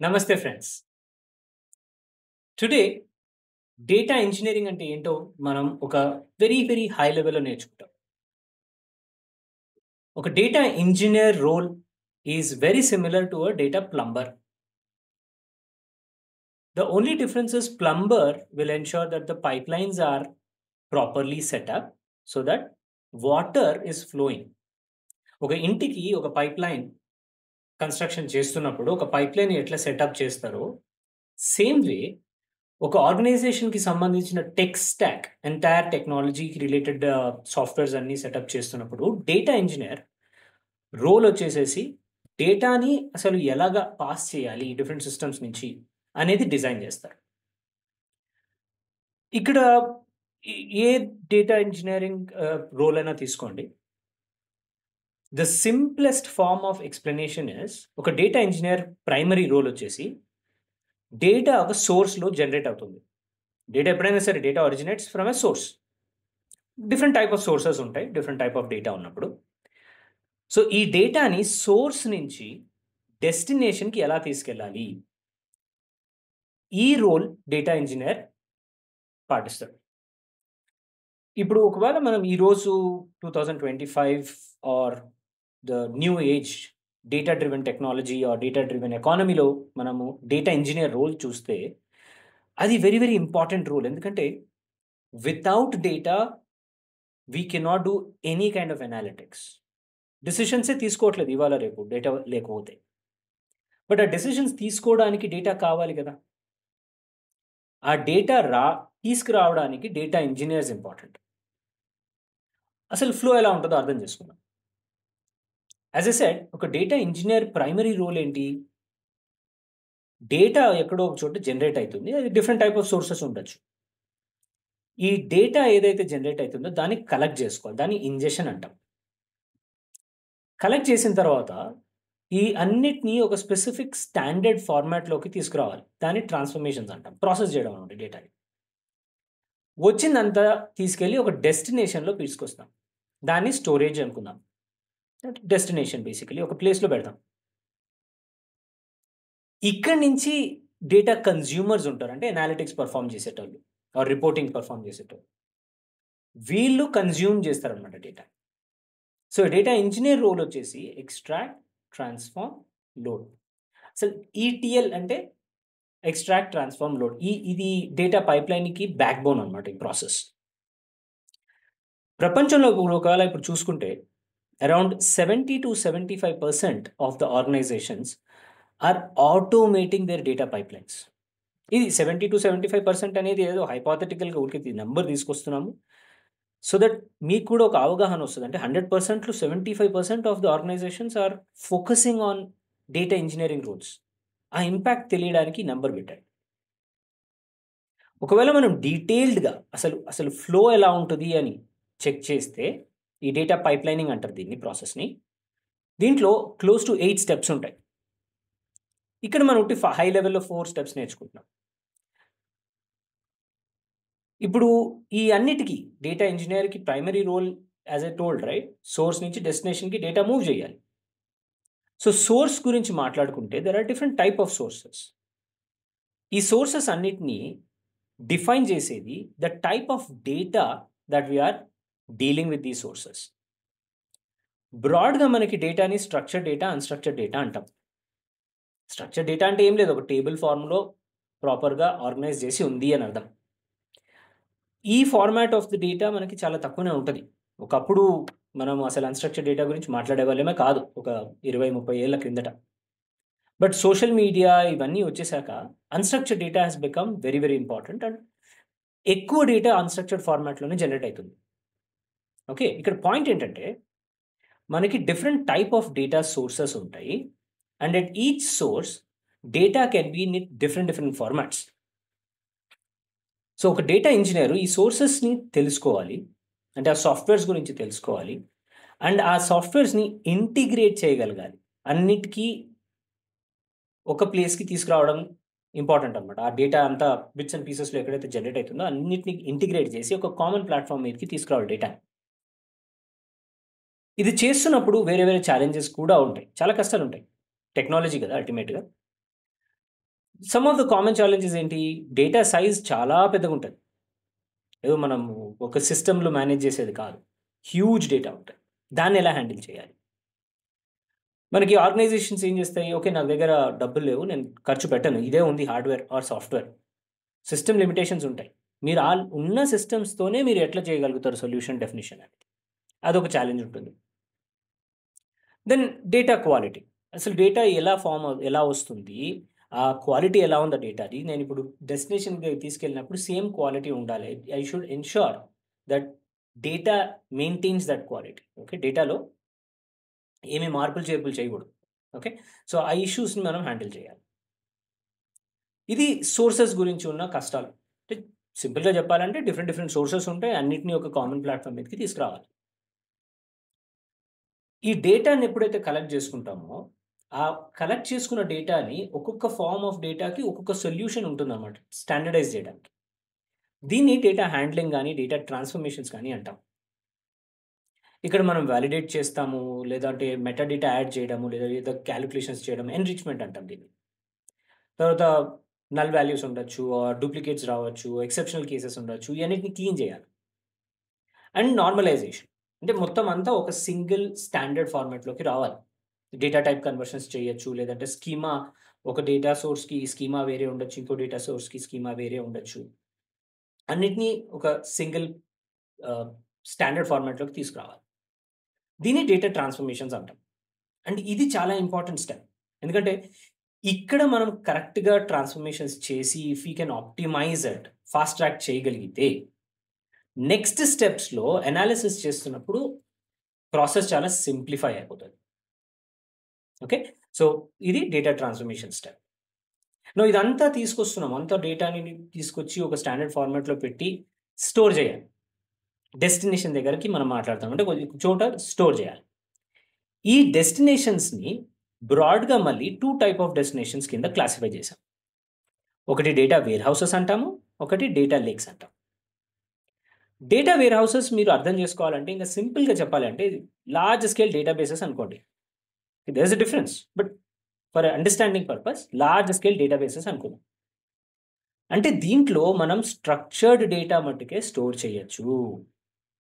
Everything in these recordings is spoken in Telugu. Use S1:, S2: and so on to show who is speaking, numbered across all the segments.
S1: నమస్తే ఫ్రెండ్స్. టుడే డేటా ఇంజినీరింగ్ అంటే ఏంటో మనం ఒక వెరీ హై లెవెల్‌లో నేర్చుకుంటాం. ఒక data engineer role is very similar to a data plumber. The only difference is plumber will ensure that the pipelines are properly set up so that water is flowing. ఒక ఇంటికి ఒక పైప్‌లైన్ కన్‌స్ట్రక్షన్ చేస్తున్నప్పుడు ఒక పైప్‌లైన్ ఎట్లా సెటప్ చేస్తారో సేమ్ వే ఒక ఆర్గనైజేషన్‌కి సంబంధించిన టెక్ స్టాక్, ఎంటైర్ టెక్నాలజీకి రిలేటెడ్ సాఫ్ట్‌వేర్స్ అన్నీ సెటప్ చేస్తున్నప్పుడు డేటా ఇంజినియర్ రోల్ వచ్చేసేసి డేటాని అసలు ఎలాగా పాస్ చేయాలి డిఫరెంట్ సిస్టమ్స్ నుంచి అనేది డిజైన్ చేస్తారు. ఇక్కడ ఏ డేటా ఇంజినీరింగ్ రోల్ అయినా తీసుకోండి. The simplest form of explanation is ఒక డేటా ఇంజినియర్ ప్రైమరీ రోల్ వచ్చేసి డేటా ఒక సోర్స్‌లో జనరేట్ అవుతుంది. డేటా ఎప్పుడైనా సరే data originates from a source. Different type of sources ఉంటాయి. డిఫరెంట్ టైప్ ఆఫ్ డేటా ఉన్నప్పుడు. సో, ఈ డేటాని సోర్స్ నుంచి డెస్టినేషన్‌కి ఎలా తీసుకెళ్ళాలి? ఈ రోల్ డేటా ఇంజినియర్ పాటిస్తాడు. ఇప్పుడు ఒకవేళ మనం ఈరోజు 2025 or the new age data driven technology or data driven ఎకానమీలో మనము డేటా ఇంజినియర్ రోల్ చూస్తే అది వెరీ ఇంపార్టెంట్ రోల్. ఎందుకంటే without data we cannot do any kind of analytics. డెసిషన్సే తీసుకోవట్లేదు ఇవాళ రేపు డేటా లేకపోతే. బట్ ఆ డెసిషన్స్ తీసుకోవడానికి డేటా కావాలి కదా! ఆ డేటా తీసుకురావడానికి డేటా ఇంజినియర్స్ ఇంపార్టెంట్. అసలు ఫ్లో ఎలా ఉంటదో అర్థం చేసుకుందాం. యాస్ ఐ సెడ్ ఒక డేటా ఇంజినియర్ ప్రైమరీ రోల్ ఏంటి? డేటా ఎక్కడో ఒక చోట జనరేట్ అయితుంది. అది డిఫరెంట్ టైప్ ఆఫ్ సోర్సెస్ ఉండొచ్చు. ఈ డేటా ఏదైతే జనరేట్ అయితుందో దాన్ని కలెక్ట్ చేసుకోవాలి. దాన్ని ఇంజెషన్ అంటాం. కలెక్ట్ చేసిన తర్వాత ఈ అన్నిటిని ఒక స్పెసిఫిక్ స్టాండర్డ్ ఫార్మాట్‌లోకి తీసుకురావాలి. దాన్ని ట్రాన్స్‌ఫర్మేషన్స్ అంటాం. ప్రాసెస్ చేయడం అన్నమాట డేటాని. వచ్చిందంతా తీసుకెళ్ళి ఒక డెస్టినేషన్‌లో తీసుకొస్తాం. దాన్ని స్టోరేజ్ అనుకుందాం. డెస్టినేషన్ బేసికల్లీ ఒక ప్లేస్‌లో పెడతాం. ఇక్కడి నుంచి డేటా కన్స్యూమర్స్ ఉంటారు. అంటే అనాలిటిక్స్ పెర్ఫార్మ్ చేసేటోళ్ళు ఆర్ రిపోర్టింగ్ పెర్ఫార్మ్ చేసేటోళ్ళు. వీళ్ళు కన్స్యూమ్ చేస్తారనమాట data. So, data engineer role వచ్చేసి ఎక్స్ట్రాక్ట్, ట్రాన్స్‌ఫార్మ్, లోడ్. అసలు ఈటీఎల్ అంటే ఎక్స్ట్రాక్ట్, ట్రాన్స్‌ఫార్మ్, లోడ్. ఇది డేటా పైప్‌లైన్‌కి బ్యాక్‌బోన్ అనమాట ఈ ప్రాసెస్. ప్రపంచంలో ఒకవేళ ఇప్పుడు చూసుకుంటే around 70-75% of the organizations are automating their data pipelines. ఇది 70-75% అనేది ఏదో హైపోథెటికల్‌గా ఊరికే నంబర్ తీసుకొస్తున్నాము. సో దట్ మీకు కూడా ఒక అవగాహన వస్తది. అంటే 100%లో 75% of the organizations are focusing on data engineering roles. ఆ ఇంపాక్ట్ తెలియడానికి ఈ నంబర్ పెట్టారు. ఒకవేళ మనం డీటెయిల్డ్‌గా అసలు ఫ్లో ఎలా ఉంటది అని చెక్ చేస్తే ఈ డేటా పైప్‌లైనింగ్ అంటారు దీన్ని ప్రాసెస్‌ని. దీంట్లో క్లోజ్ టు 8 స్టెప్స్ ఉంటాయి. ఇక్కడ మనం ఉట్టి హై లెవెల్‌లో 4 స్టెప్స్ నేర్చుకుంటున్నాం. ఇప్పుడు ఈ అన్నిటికి డేటా ఇంజినియర్‌కి primary role as I told right source నుంచి డెస్టినేషన్‌కి డేటా మూవ్ చేయాలి. సో, సోర్స్ గురించి మాట్లాడుకుంటే there are different type of sources. ఈ సోర్సెస్ అన్నిటిని డిఫైన్ చేసేది the type of data that we are dealing with these sources. బ్రాడ్‌గా మనకి డేటాని స్ట్రక్చర్డ్ డేటా, అన్‌స్ట్రక్చర్డ్ డేటా అంటాం. స్ట్రక్చర్డ్ డేటా అంటే ఏం లేదు. ఒక టేబుల్ ఫార్మ్‌లో ప్రాపర్‌గా ఆర్గనైజ్ చేసి ఉంది అని అర్థం. ఈ ఫార్మాట్ ఆఫ్ ది డేటా మనకి చాలా తక్కువనే ఉంటది. ఒకప్పుడు మనం అసలు అన్‌స్ట్రక్చర్డ్ డేటా గురించి మాట్లాడేవాళ్ళమే కాదు. ఒక 20-30 ఏళ్ల క్రిందట. బట్ సోషల్ మీడియా ఇవన్నీ వచ్చేసాక unstructured data has become very important and ఎక్కువ డేటా అన్‌స్ట్రక్చర్డ్ ఫార్మాట్‌లోనే జనరేట్ అయితుంది. ఓకే. ఇక్కడ పాయింట్ ఏంటంటే మనకి different type of data sources ఉంటాయి. And at each source data can be in different formats. So, ఒక డేటా ఇంజినియర్ ఈ సోర్సెస్‌ని తెలుసుకోవాలి. అంటే ఆ సాఫ్ట్‌వేర్స్ గురించి తెలుసుకోవాలి. అండ్ ఆ సాఫ్ట్‌వేర్స్‌ని ఇంటిగ్రేట్ చేయగలగాలి. అన్నిటికి ఒక ప్లేస్‌కి తీసుకురావడం ఇంపార్టెంట్ అనమాట. ఆ డేటా అంతా బిట్స్ అండ్ పీసెస్‌లో ఎక్కడైతే జనరేట్ అయితుందో అన్నిటిని ఇంటిగ్రేట్ చేసి ఒక కామన్ ప్లాట్‌ఫార్మ్ మీదకి తీసుకురావాలి డేటాని. ఇది చేస్తున్నప్పుడు వేరే ఛాలెంజెస్ కూడా ఉంటాయి. చాలా కష్టాలుంటాయి. టెక్నాలజీ కదా అల్టిమేట్‌గా. Some of the common challenges ఏంటి? డేటా సైజ్ చాలా పెద్దగా ఉంటుంది. ఏదో మనం ఒక సిస్టమ్‌లో మేనేజ్ చేసేది కాదు. హ్యూజ్ డేటా ఉంటుంది. దాన్ని ఎలా హ్యాండిల్ చేయాలి? మనకి ఆర్గనైజేషన్స్ ఏం చేస్తాయి? ఓకే. నా దగ్గర డబ్బులు లేవు. నేను ఖర్చు పెట్టను. ఇదే ఉంది hardware are software. System limitations ఉంటాయి. మీరు ఉన్న సిస్టమ్స్‌తోనే మీరు ఎట్లా చేయగలుగుతారు సొల్యూషన్ డెఫినిషన్ అనేది. అదొక ఛాలెంజ్ ఉంటుంది. Then data quality. అసలు డేటా ఎలా వస్తుంది? ఆ క్వాలిటీ ఎలా ఉందా డేటాది? నేనిప్పుడు డెస్టినేషన్‌కి తీసుకెళ్ళినప్పుడు సేమ్ క్వాలిటీ ఉండాలి. I should ensure that data maintains that quality. Okay. డేటాలో ఏమి మార్పులు, చేర్పులు చేయకూడదు. ఓకే. సో, ఆ ఇష్యూస్‌ని మనం హ్యాండిల్ చేయాలి. ఇది సోర్సెస్ గురించి ఉన్న కష్టాలు. అంటే సింపుల్‌గా చెప్పాలంటే డిఫరెంట్ సోర్సెస్ ఉంటాయి. అన్నిటిని ఒక కామన్ ప్లాట్‌ఫార్మ్ మీదకి తీసుకురావాలి. ఈ డేటాని ఎప్పుడైతే కలెక్ట్ చేసుకుంటామో, ఆ కలెక్ట్ చేసుకున్న డేటాని ఒక్కొక్క ఫార్మ్ ఆఫ్ డేటాకి ఒక్కొక్క సొల్యూషన్ ఉంటుందన్నమాట స్టాండర్డైజ్ చేయడానికి. దీన్ని డేటా హ్యాండ్లింగ్ గాని, డేటా ట్రాన్స్‌ఫర్మేషన్స్ గాని అంటాం. ఇక్కడ మనం వాలిడేట్ చేస్తాము, లేదంటే మెటా డేటా యాడ్ చేయడము, లేదా ఏదో కాలిక్యులేషన్స్ చేయడం, ఎన్రిచ్‌మెంట్ అంటాం దీన్ని. తర్వాత నల్ వాల్యూస్ ఉండొచ్చు, డూప్లికేట్స్ రావచ్చు, ఎక్సెప్షనల్ కేసెస్ ఉండొచ్చు. ఇయన్నిటిని క్లీన్ చేయాలి. And normalization. అంటే మొత్తం అంతా ఒక సింగిల్ స్టాండర్డ్ ఫార్మాట్‌లోకి రావాలి. డేటా టైప్ కన్వర్షన్స్ చేయొచ్చు. లేదంటే ఒక డేటా సోర్స్‌కి స్కీమా వేరే ఉండొచ్చు. ఇంకో డేటా సోర్స్‌కి స్కీమా వేరే ఉండొచ్చు. అన్నిటిని ఒక సింగిల్ ఆహ్, స్టాండర్డ్ ఫార్మాట్‌లోకి తీసుకురావాలి. దీన్ని డేటా ట్రాన్స్‌ఫర్మేషన్స్ అంటాం. అండ్ ఇది చాలా ఇంపార్టెంట్ స్టెప్. ఎందుకంటే ఇక్కడ మనం కరెక్ట్‌గా ట్రాన్స్‌ఫర్మేషన్స్ చేసి if we can optimize it, fast track చేయగలిగితే నెక్స్ట్ స్టెప్స్‌లో అనాలిసిస్ చేస్తున్నప్పుడు ప్రాసెస్ చాలా సింప్లిఫై అయిపోతది. ఓకే. సో, ఇది డేటా ట్రాన్స్‌ఫర్మేషన్ స్టెప్. ఇదంతా తీసుకొస్తున్నాం. అంతా డేటాని తీసుకొచ్చి ఒక స్టాండర్డ్ ఫార్మాట్‌లో పెట్టి స్టోర్ చేయాలి. డెస్టినేషన్ దగ్గరికి మనం మాట్లాడతాం. అంటే ఒక చోట స్టోర్ చేయాలి. ఈ డెస్టినేషన్స్‌ని బ్రాడ్‌గా మళ్ళీ 2 టైప్ ఆఫ్ డెస్టినేషన్స్ కింద క్లాసిఫై చేశాం. ఒకటి డేటా వేర్ హౌసెస్ అంటాము. ఒకటి డేటా లేక్స్ అంటాం. డేటా వేర్ హౌసెస్ మీరు అర్థం చేసుకోవాలంటే ఇంకా సింపుల్‌గా చెప్పాలంటే లార్జ్ స్కేల్ డేటాబేసెస్ అనుకోండి. There is a difference. But for understanding purpose large scale databases అనుకుందాం. అంటే దీంట్లో మనం స్ట్రక్చర్డ్ డేటా మట్టుకే స్టోర్ చేయొచ్చు.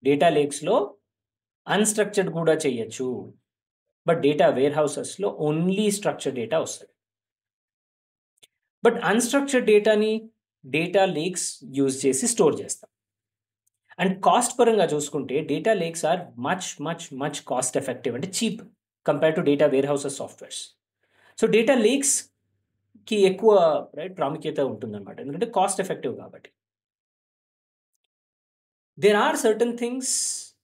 S1: డేటా లేక్స్‌లో అన్‌స్ట్రక్చర్డ్ కూడా చేయొచ్చు. బట్ డేటా వేర్ హౌసెస్‌లో ఓన్లీ స్ట్రక్చర్డ్ డేటా వస్తది. బట్ అన్‌స్ట్రక్చర్డ్ డేటాని డేటా లేక్స్ యూజ్ చేసి స్టోర్ చేస్తాం. అండ్ కాస్ట్ పరంగా చూసుకుంటే data lakes are much cost effective అంటే cheap compare to data warehouses softwares. So, data లేక్స్‌కి ఎక్కువ ప్రాముఖ్యత ఉంటుందన్నమాట. ఎందుకంటే కాస్ట్ ఎఫెక్టివ్ కాబట్టి. There are certain things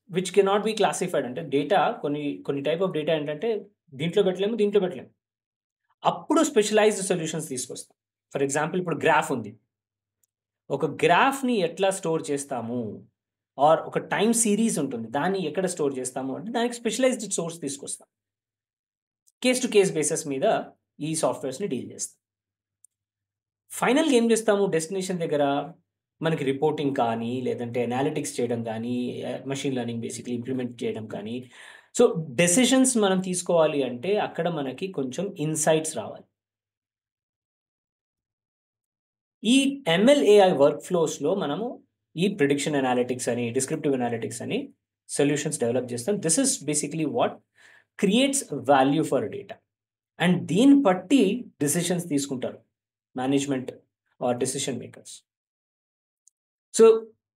S1: which cannot be classified. అంటే కొన్ని టైప్ ఆఫ్ డేటా ఏంటంటే దీంట్లో పెట్టలేము, దీంట్లో పెట్టలేము. అప్పుడు స్పెషలైజ్డ్ సొల్యూషన్స్ తీసుకొస్తాం. ఫర్ ఎగ్జాంపుల్ ఇప్పుడు గ్రాఫ్ ఉంది. ఒక గ్రాఫ్‌ని ఎట్లా స్టోర్ చేస్తాము? ఆర్ ఒక టైమ్ సీరీస్ ఉంటుంది. దాన్ని ఎక్కడ స్టోర్ చేస్తాము అంటే దానికి స్పెషలైజ్డ్ సోర్స్ తీసుకొస్తాం. కేస్ టు కేస్ బేసిస్ మీద ఈ సాఫ్ట్‌వేర్స్‌ని డీల్ చేస్తాం. ఫైనల్‌గా ఏం చేస్తాము డెస్టినేషన్ దగ్గర మనకి రిపోర్టింగ్ కానీ, లేదంటే అనాలిటిక్స్ చేయడం కానీ, మెషిన్ లెర్నింగ్ బేసిక్‌లీ ఇంప్లిమెంట్ చేయడం కానీ, సో, డెసిషన్స్ మనం తీసుకోవాలి అంటే అక్కడ మనకి కొంచెం ఇన్‌సైట్స్ రావాలి. ఈ ఎంఎల్, ఏఐ వర్క్ ఫ్లోస్‌లో మనము ఈ ప్రిడిక్షన్ అనాలిటిక్స్ అని, డిస్క్రిప్టివ్ అనాలిటిక్స్ అని సొల్యూషన్స్ డెవలప్ చేస్తాం. This is basically what creates value for data. And దీన్ని బట్టి డెసిషన్స్ తీసుకుంటారు management or decision makers. So,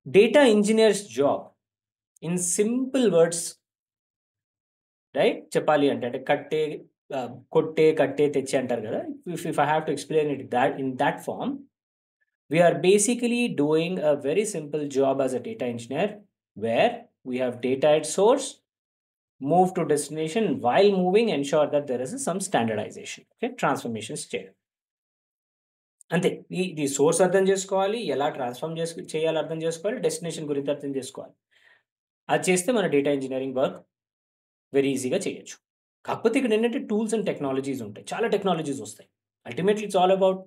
S1: data engineers job in simple words right చెప్పాలి అంటే కొట్టే, కట్టే, తెచ్చే అంటారు కదా! If I have to explain it in thought form, we are basically doing a very simple job as a data engineer where we have data at source, move to destination, while moving ensure that there is some standardization. Okay, transformations చేయడం అంతే. ఇది సోర్స్ అర్థం చేసుకోవాలి, ఎలా ట్రాన్స్ఫార్మ్ చేయాలో అర్థం చేసుకోవాలి, డెస్టినేషన్ గురించి అర్థం చేసుకోవాలి. అది చేస్తే మన డేటా ఇంజినీరింగ్ వర్క్ వెరీ ఈజీగా చేయొచ్చు. కాకపోతే ఇక్కడ ఏంటంటే టూల్స్ అండ్ టెక్నాలజీస్ ఉంటాయి. చాలా టెక్నాలజీస్ వస్తాయి. Ultimately it's all about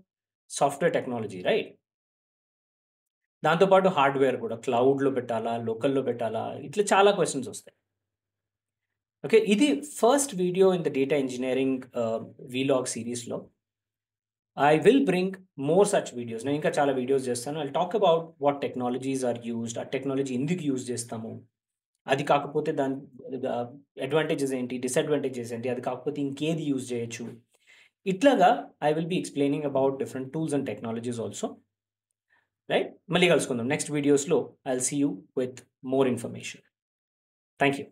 S1: software technology right? దాంతో పాటు హార్డ్‌వేర్ కూడా క్లౌడ్‌లో పెట్టాలా? లోకల్‌లో పెట్టాలా? ఇట్లా చాలా క్వెషన్స్ వస్తాయి. ఓకే. ఇది first video in the data engineering vlog సీరీస్‌లో. I will bring more such videos. నేను ఇంకా చాలా వీడియోస్ చేస్తాను. I'll talk about what technologies are used, ఆ టెక్నాలజీ ఎందుకు యూజ్ చేస్తాము, అది కాకపోతే దాని అడ్వాంటేజెస్ ఏంటి, డిసడ్వాంటేజెస్ ఏంటి, అది కాకపోతే ఇంకేది యూజ్ చేయొచ్చు. ఇట్లాగా I will be explaining about different tools and technologies also. Right, మళ్ళీ కలుసుకుందాం నెక్స్ట్ వీడియోస్లో. I will see you with more information. Thank you.